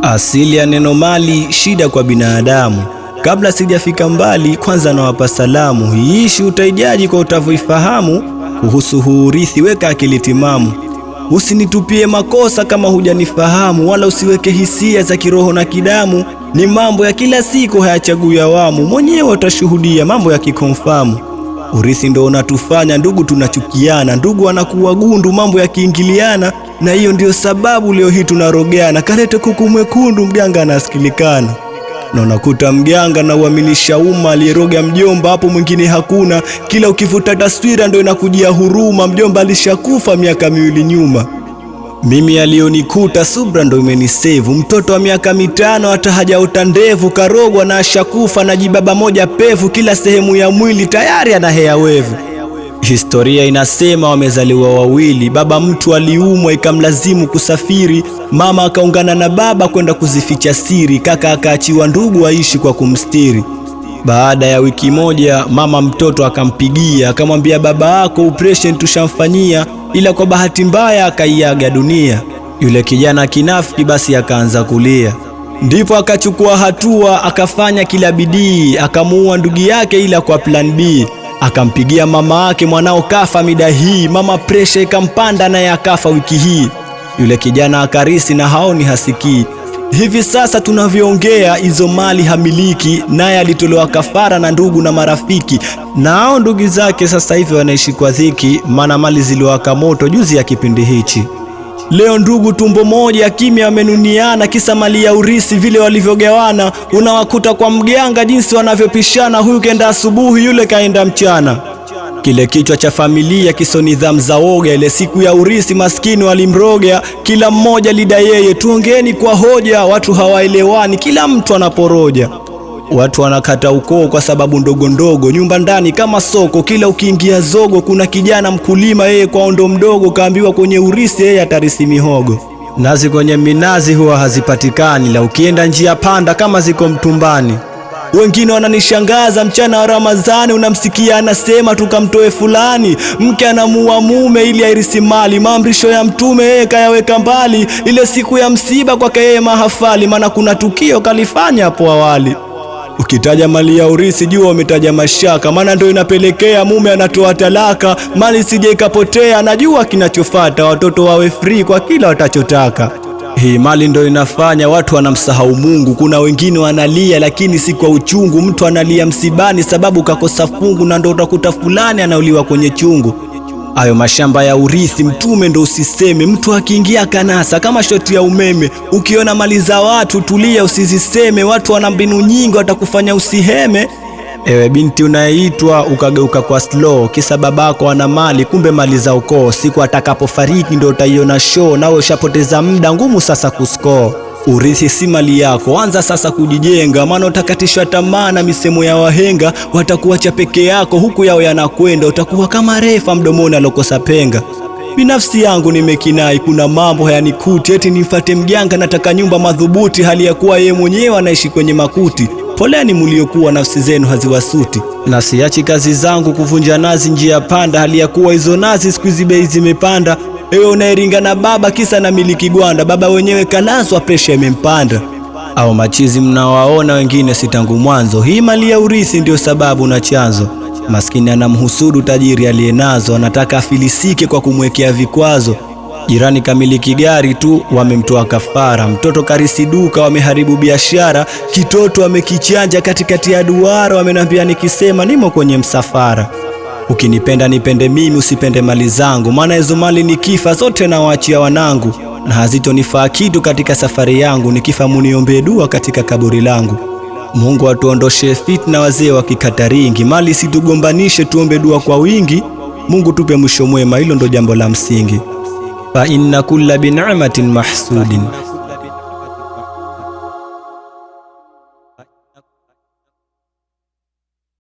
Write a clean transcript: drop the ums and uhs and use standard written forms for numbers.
Asili ya neno mali, shida kwa binadamu. Kabla sijafika mbali, kwanza nawapa salamu. Hii ishi utaijaji kwa utavyoifahamu. Kuhusu huu urithi weka akili timamu. Usinitupie makosa kama hujanifahamu, wala usiweke hisia za kiroho na kidamu. Ni mambo ya kila siku hayachagui awamu, mwenyewe utashuhudia mambo ya kikonfamu. Urithi ndo unatufanya ndugu tunachukiana, ndugu wanakuwa gundu mambo ya kiingiliana. Na hiyo ndio sababu leo hii tunarogeana, kalete kuku mwekundu mganga anasikilikana. Na unakuta mganga na uaminisha umma, aliyeroga mjomba hapo mwingine hakuna. Kila ukifuta taswira ndo inakujia huruma, mjomba alishakufa miaka 2 nyuma. Mimi alionikuta subra ndo imenisevu, mtoto wa miaka 5 hata hajaota ndevu, karogwa na ashakufa na jibaba moja pevu, kila sehemu ya mwili tayari ana hea wevu. Historia inasema wamezaliwa wawili, baba mtu aliumwa ikamlazimu kusafiri, mama akaungana na baba kwenda kuzificha siri, kaka akaachiwa ndugu aishi kwa kumstiri. Baada ya wiki moja mama mtoto akampigia, akamwambia baba yako operation tushamfanyia, ila kwa bahati mbaya akaiaga dunia. Yule kijana kinafiki basi akaanza kulia, ndipo akachukua hatua, akafanya kila bidii, akamuua ndugu yake ila kwa plan B. Akampigia mama yake, mwanao kafa mida hii, mama pressure ikampanda naye akafa wiki hii. Yule kijana akarisi na haoni hasikii. Hivi sasa tunavyoongea hizo mali hamiliki, naye alitolewa kafara na ndugu na marafiki. Na hao ndugu zake sasa hivi wanaishi kwa dhiki, maana mali ziliwaka moto juzi ya kipindi hichi. Leo ndugu tumbo moja kimya wamenuniana, kisa mali ya urisi vile walivyogawana. Unawakuta kwa mganga jinsi wanavyopishana, huyu kaenda asubuhi yule kaenda mchana. Kile kichwa cha familia kiso nidhamu za woga, ile siku ya urisi maskini walimroga. Kila mmoja lida yeye, tuongeeni kwa hoja, watu hawaelewani, kila mtu anaporoja. Watu wanakata ukoo kwa sababu ndogo ndogo, nyumba ndani kama soko, kila ukiingia zogo. Kuna kijana mkulima yeye kwa ondo mdogo, kaambiwa kwenye urisi yeye atarisi mihogo. Nazi kwenye minazi huwa hazipatikani, la ukienda njia panda kama ziko mtumbani. Wengine wananishangaza, mchana wa Ramadhani unamsikia anasema tukamtoe fulani, mke anamuua mume ili airisi mali, maamrisho ya mtume yeye kayaweka mbali. Ile siku ya msiba kwake yeye mahafali, maana kuna tukio kalifanya hapo awali. Ukitaja mali ya urisi jua umetaja mashaka, maana ndio inapelekea mume anatoa talaka. Mali sije ikapotea, najua kinachofuata, watoto wawe free kwa kila watachotaka. Hii mali ndio inafanya watu wanamsahau Mungu. Kuna wengine wanalia lakini si kwa uchungu, mtu analia msibani sababu kakosa fungu, na ndio utakuta fulani anauliwa kwenye chungu. Ayo mashamba ya urithi mtume ndo usiseme, mtu akiingia kanasa kama shoti ya umeme. Ukiona mali za watu tulia usiziseme, watu wana mbinu nyingi watakufanya usiheme. Ewe binti unayeitwa ukageuka kwa slow, kisa babako ana mali kumbe mali za ukoo. Siku atakapofariki ndo utaiona show, nawe ushapoteza muda ngumu sasa kuscore. Urithi si mali yako, anza sasa kujijenga, maana utakatishwa tamaa na misemo ya wahenga. Watakuacha peke yako huku yao yanakwenda, utakuwa kama refa mdomoni alokosa penga. Binafsi yangu nimekinai, kuna mambo hayanikuti, eti nifate mganga nataka nyumba madhubuti, hali ya kuwa yeye mwenyewe anaishi kwenye makuti. Poleni mliokuwa nafsi zenu haziwasuti. Na siachi kazi zangu kuvunja nazi njia panda, hali ya kuwa hizo nazi siku hizi bei zimepanda. Ewe unairinga na baba kisa na miliki gwanda, baba wenyewe kalazwa presha imempanda. Au machizi mnawaona wengine si tangu mwanzo, hii mali ya urisi ndio sababu na chanzo. Maskini anamhusudu tajiri aliyenazo, anataka afilisike kwa kumwekea vikwazo. Jirani kamiliki gari tu wamemtoa kafara, mtoto karisi duka wameharibu biashara, kitoto wamekichanja katikati ya duara, wamenambia nikisema nimo kwenye msafara. Ukinipenda nipende mimi, usipende mali zangu, maana hizo mali nikifa zote nawaachia wanangu, na hazitonifaa kitu katika safari yangu, nikifa muniombee dua katika kaburi langu. Mungu atuondoshe fitna wazee wakikata ringi, mali situgombanishe tuombe dua kwa wingi. Mungu tupe mwisho mwema, hilo ndo jambo la msingi. Fa inna kulla bin'amatin mahsudin